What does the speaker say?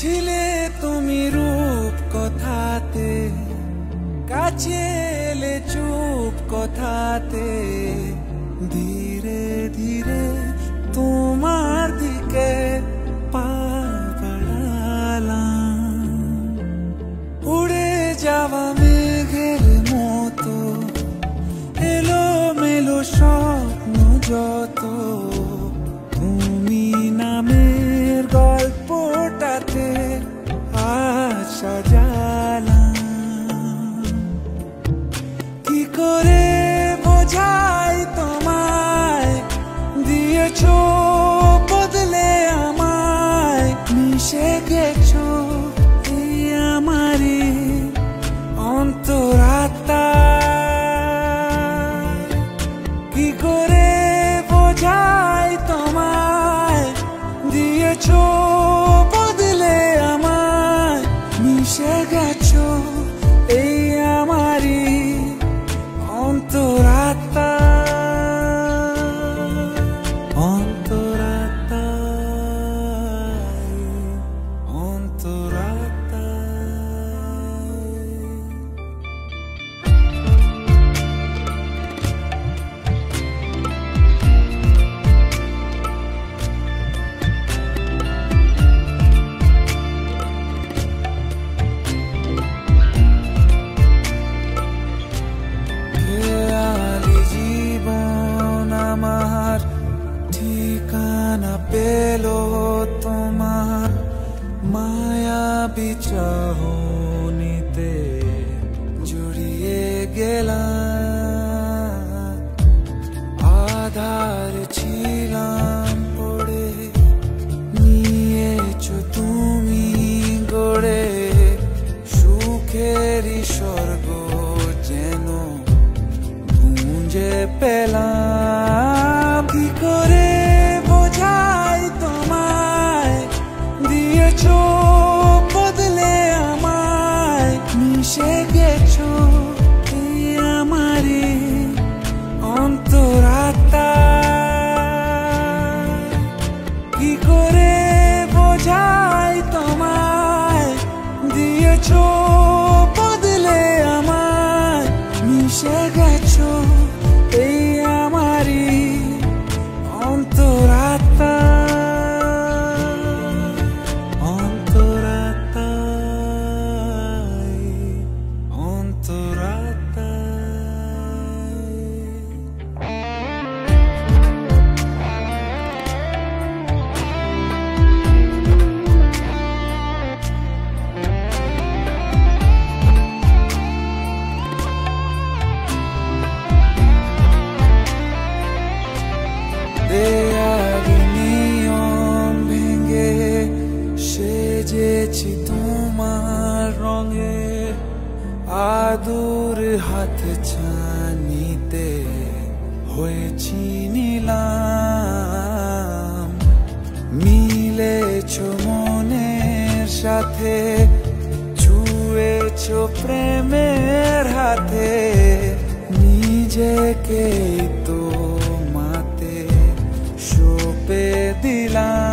ছিলে তুমি রূপ কথাতে, কাছে এলে চুপ কথাতে, ধীরে ধীরে তোমার দিকে পা বাড়ালাম। উড়ে যাওয়া মেঘের মতো এলো মেলো স্বপ্ন যত, তুমি নামের গল্পটাতে আজ সাজালাম। কি করে বোঝাই তোমায়, দিয়েছো বদলে আমায়, মিশে গেছো এই আমারই অন্তরাত্মায়। কি করে বোঝাই তোমায়, দিয়েছো বদলে আমায়, মিশে গেছো এই আমারই অন্তরাত্মা। ঠিকানা পেলো তোমার মায়াবী চাহনিতে, জড়িয়ে গেলাম। আধার ছিলাম পড়ে, নিয়েছো তুমি গড়ে সুখেরই স্বর্গ যেন গুঞ্জে পেলাম। কি করে বোঝাই তোমায়, দিয়েছো বদলে আমায়, মিশে গেছো এই আমারই অন্তরাত্মায়। কি করে বোঝাই তোমায়, দিয়েছো বদলে আমায়, মিশে গেছো এই আমারই অন্তরাত্মা। দেয়ালের নিয়ম ভেঙে সেজেছি তোমার রঙে, আদুর হাত ছানিতে হয়েছি নিলাম। মিলেছো মনের সাথে, ছুঁয়েছো প্রেমের হাতে, নিজেকে তো সঁপে দিলাম।